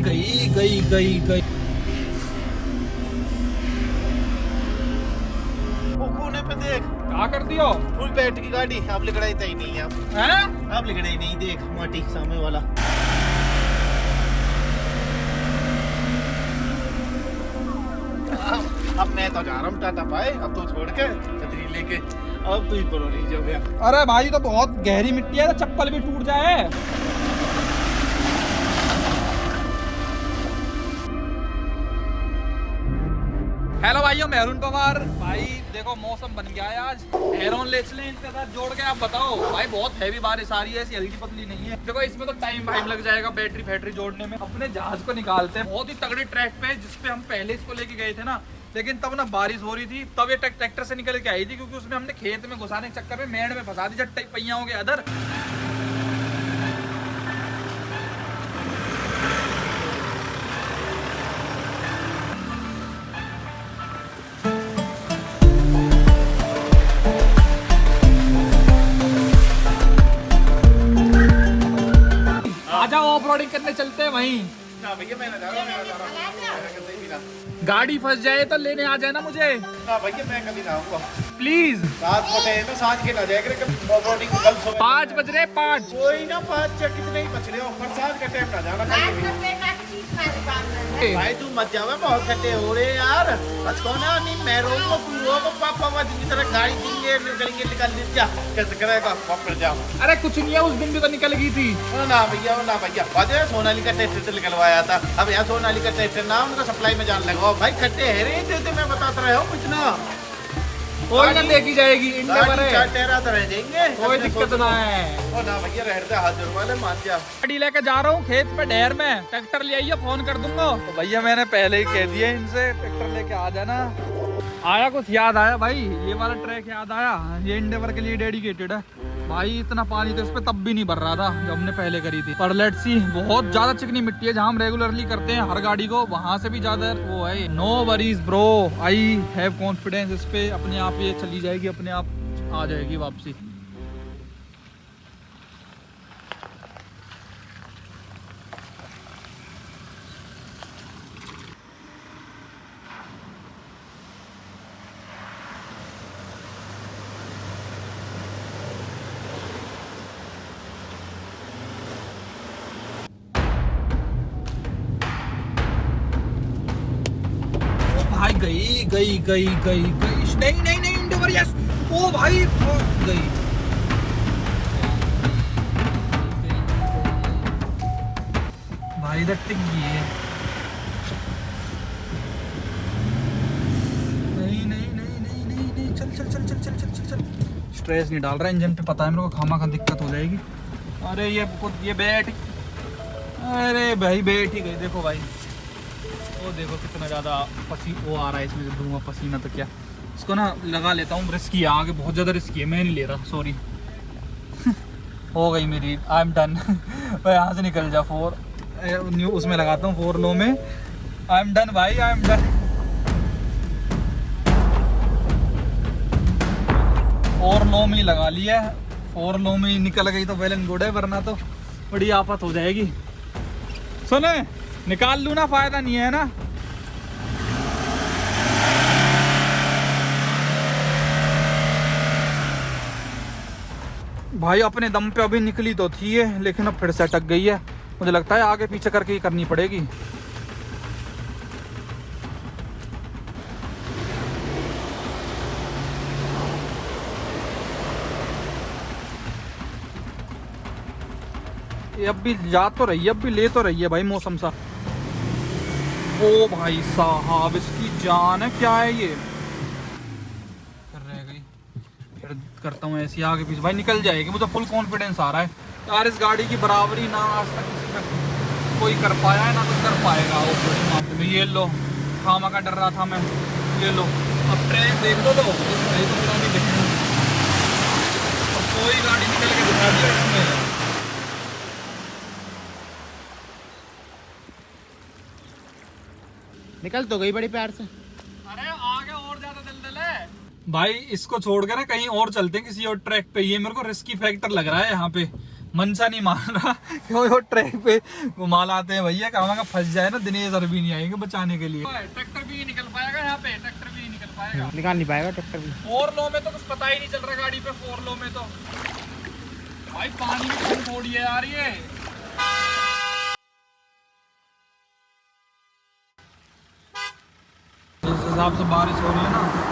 गई गई गई गई। कोने पे देख क्या कर दियो? फुल बैठ की गाड़ी आप लिखड़ाई तय नहीं है हैं? आप लिखड़ाई नहीं देख माटी सामने वाला। अब मैं तो जा रहा हूँ टाटा पाए अब तो छोड़ के छतरी लेके अब तू ही परो नहीं जो गया। अरे भाई तो बहुत गहरी मिट्टी है, तो चप्पल भी टूट जाए। हेलो भाइयों, मैं अरुण पवार। भाई देखो मौसम बन गया है आज, एरोन ले चलें इनके साथ जोड़ के। आप बताओ भाई, बहुत हैवी बारिश आ रही है, ऐसी हल्की पतली नहीं है। देखो इसमें तो टाइम लग जाएगा बैटरी फैक्ट्री जोड़ने में। अपने जहाज को निकालते हैं बहुत ही तगड़े ट्रैक पे, जिसपे हम पहले इसको लेके गए थे ना, लेकिन तब ना बारिश हो रही थी, तब ये ट्रैक्टर से निकल के आई थी, क्योंकि उसमें हमने खेत में घुसाने के चक्कर में मेड़ में फंसा दी जब पहियाओं के अदर। ऑफ रोडिंग करने चलते हैं वहीं। ना भैया मैं जा रहा हूँ गाड़ी फंस जाए तो लेने आ जाए ना मुझे। ना भैया मैं कभी ना आऊंगा प्लीज। रात को टाइम है, सांझ के ना जाए करे कब ऑफरोडिंग कल सुबह 5 बज रहे 5। कोई ना 5 या कितने ही बच रहे हो पर सांझ का टाइम ना जाना कहीं। भाई तू मत जावे बहुत खट्टे हो रहे यार। बचको ना नहीं मैं रोको तू रोको पापा वह जिस तरह गाड़ी देंगे निकलेंगे निकल ले जा कैसे करेगा वापस जाओ। अरे कुछ नहीं है, उस दिन भी तो निकल गई थी। ना भैया बाजे सोनाली का ट्रैक्टर निकलवाया था। अब यहाँ सोनाली का ट्रैक्टर ना उनका सप्लाई में जान लगा भाई खट्टे है रे थे मैं बताता रहा हूँ कुछ ना। कोई ना लेके जाएगी इंडिया पर है, टेरा तो रह जाएंगे कोई दिक्कत ना है। ओ ना भैया रहते हाथ वाले मान जा। गाड़ी लेके जा रहा हूँ खेत पे ढेर में, ट्रैक्टर ले आइए फोन कर दूंगा। तो भैया मैंने पहले ही कह दिया इनसे ट्रैक्टर लेके आ जाना। आया कुछ याद आया भाई, ये वाला ट्रैक याद आया, ये इंडेवर के लिए डेडिकेटेड है। भाई इतना पानी तो इस पे तब भी नहीं भर रहा था जब हमने पहले करी थी। पर लेट्स सी, बहुत ज्यादा चिकनी मिट्टी है, जहाँ हम रेगुलरली करते हैं हर गाड़ी को, वहां से भी ज्यादा वो है। No worries bro, I have confidence इस पे, अपने आप ये चली जाएगी, अपने आप आ जाएगी वापसी। भाई गई गई गई गई गई नहीं नहीं नहीं इंडिवर, यस। ओ भाई गई। भाई इधर टिक गई है। नहीं नहीं नहीं नहीं नहीं नहीं चल चल चल चल चल चल चल चल। स्ट्रेस नहीं डाल रहा इंजन पे, पता है मेरे को खामा खा दिक्कत हो जाएगी। अरे ये बैठ, अरे भाई बैठ ही गई। देखो भाई वो देखो कितना ज़्यादा वो आ रहा है इसमें से धुआं पसीना। तो क्या इसको ना लगा लेता हूँ, रिस्की है आगे, बहुत ज़्यादा रिस्की है, मैं नहीं ले रहा, सॉरी। हो गई मेरी, आई एम डन। भाई यहाँ से निकल जा। 4 न्यू उसमें लगाता हूँ, 4 लो में। आई एम डन भाई, आई एम डन। 4 लो में ही लगा लिया है, 4 लो में ही निकल गई तो वेल एंड गुड है, वरना तो बड़ी आफत हो जाएगी। सुने निकाल लूँ ना, फायदा नहीं है ना। भाई अपने दम पे अभी निकली तो थी ये, लेकिन अब फिर से अटक गई है। मुझे लगता है आगे पीछे करके ही करनी पड़ेगी। ये अब भी जा तो रही है, अब भी ले तो रही है भाई मौसम सा। ओ भाई साहब इसकी जान है, क्या है ये कर रह गई। फिर करता हूँ ऐसी आगे पीछे, भाई निकल जाएगी, मुझे फुल कॉन्फिडेंस आ रहा है यार। इस गाड़ी की बराबरी ना आज तक किसी में कोई कर पाया है ना तो कर पाएगा। वो ये लो, खामा का डर रहा था मैं, ये लो। अब ट्रेन देख लो, तो कोई गाड़ी निकल के दिखा दी इसमें। निकल तो गई बड़ी प्यार से। अरे आगे और ज्यादा दलदल है भाई, इसको छोड़कर ना कहीं और चलते हैं किसी और ट्रैक पे। ये मेरे को रिस्की फैक्टर लग रहा है यहाँ पे। मनसा नहीं मान रहा क्यों वो ट्रैक पे घुमा लाते हैं भैया, कहाँ का फंस जाए ना दिनेश सर भी नहीं आएंगे बचाने के लिए। ट्रैक्टर भी नहीं निकल पाएगा यहाँ पे, ट्रैक्टर भी नहीं निकल पाएगा, निकाल नहीं पाएगा ट्रैक्टर भी। 4 लो में तो कुछ पता ही नहीं चल रहा गाड़ी पे, 4 लो में तो भाई पानी में थोड़ी है यार ये। जिस हिसाब से बारिश हो रही है ना,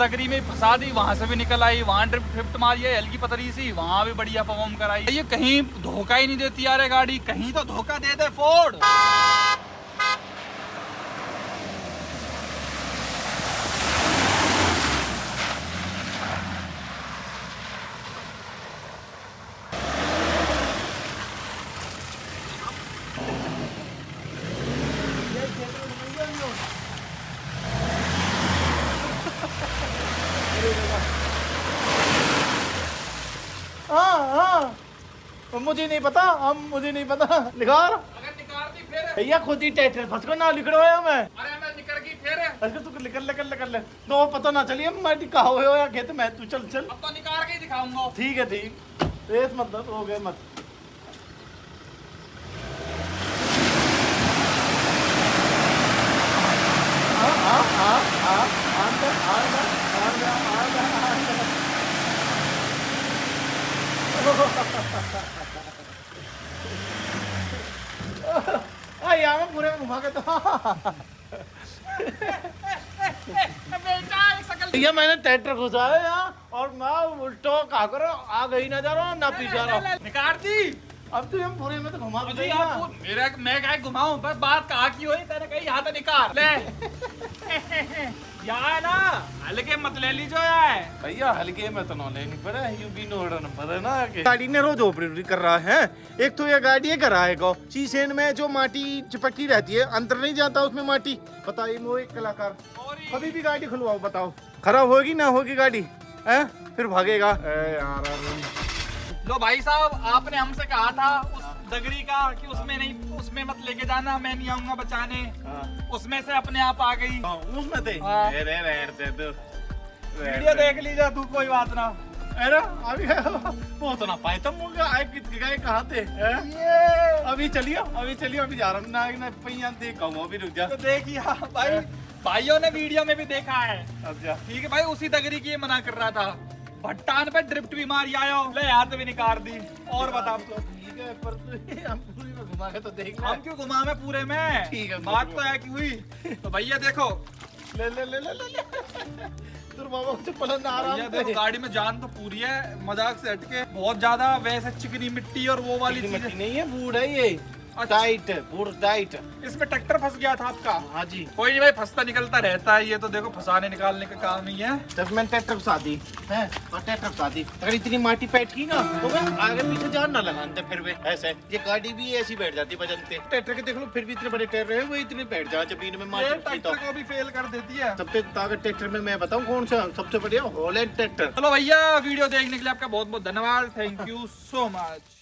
दगरी में फंसा दी, वहां से भी निकल आई, वहां ड्रिफ्ट मारी है हल्की पतली सी, वहां भी बढ़िया परफॉर्म कराई। ये कहीं धोखा ही नहीं देती यार गाड़ी, कहीं तो धोखा दे दे फोर्ड। मुझे नहीं पता, मुझे नहीं पता निकाल। अगर निकालती फिर भैया खुद ही ट्रैक्टर फंस को ना लिखड़ो है मैं। अरे मैं निकल गई फिर। अरे तू निकल ले तो पता ना चलिए मैं कहा हुए हो या खेत में। तू चल अब तो निकाल के ही दिखाऊंगा। ठीक है ठीक, रेस मत हो गए मत। यहाँ में पूरे में घुमा के तो भैया मैंने ट्रैक्टर घुसाया यहाँ और मैं उल्टो कहा करो आ गई ना जा रहा हूँ ना पीछा रहा हूँ। निकाल दी। अब तो हम पूरे में तो घुमा के मेरा मैं क्या घुमाऊं, बस बात कहा की हुई तेरे कहीं यहाँ तो निकाल ले। यार ना हल्के मत ले लीजो यार भैया, हल्के में तो ना लेनी पड़े, यूं भी नोड़न पड़े ना के गाड़ी ने रोज ऑपरेट कर रहा है। एक तो ये गाड़ी कर रहा है को शीशेन में जो माटी चिपकी रहती है अंदर नहीं जाता उसमें माटी। बताइए वो एक कलाकार कभी भी गाड़ी खुलवाओ, बताओ खराब होगी ना होगी गाड़ी है फिर भागेगा यार। लो भाई साहब, आपने हमसे कहा था उस दगरी का कि उसमें नहीं, उसमें मत लेके जाना, मैं नहीं आऊंगा बचाने। उसमें से अपने आप आ गई। उसमें थे वीडियो देख लीजिए तू, कोई बात ना। अरे अभी वो तो ना पाए तुम आए गए कहाँ थे हैं? अभी चलियो अभी जा रहा हूँ ना पहिया देखा हूँ अभी रुक जा। तो देखिए भाई, भाइयों ने वीडियो में भी देखा है। अच्छा ठीक है भाई, उसी तगरी की ये मना कर रहा था। भट्टान पे ड्रिफ्ट भी मारी आयो, ले हाथ भी निकाल दी। और बता तो ठीक है पर तू हम पूरी में घुमा के तो देख ले। हम क्यों घुमा में पूरे में, ठीक है, बात तो है कि हुई। तो भैया देखो, ले ले ले ले ले तेरे बाबा को चप्पल अंदर भैया आराम देखो, से। गाड़ी में जान तो पूरी है, मजाक से हटके। बहुत ज्यादा वैसे चिकनी मिट्टी और वो वाली इतनी चीजें। मिट्टी नहीं है बूढ़ है ये अच्छा। टाइट बूढ़ टाइट। इसमें ट्रैक्टर फंस गया था आपका। हाँ जी कोई नहीं भाई, फंसता निकलता रहता है ये तो, देखो फंसाने निकालने का काम नहीं है। जब मैंने ट्रैक्टर फंसा दी है और ट्रैक्टर फंसा दी अगर इतनी माटी बैठी ना तो मैं आगे पीछे जान ना लगाते फिर वे ऐसे ये गाड़ी भी ऐसी बैठ जाती बजनते ट्रैक्टर के देख लो फिर भी इतने बड़े टायर रहे वो इतने बैठ जाए जमीन में ये माटी ट्रैक्टर को भी फेल कर देती है। सबसे ताकत ट्रैक्टर में मैं बताऊं कौन सा सबसे बढ़िया हॉलैंड ट्रैक्टर। चलो भैया, वीडियो देखने के लिए आपका बहुत बहुत धन्यवाद। Thank you so much.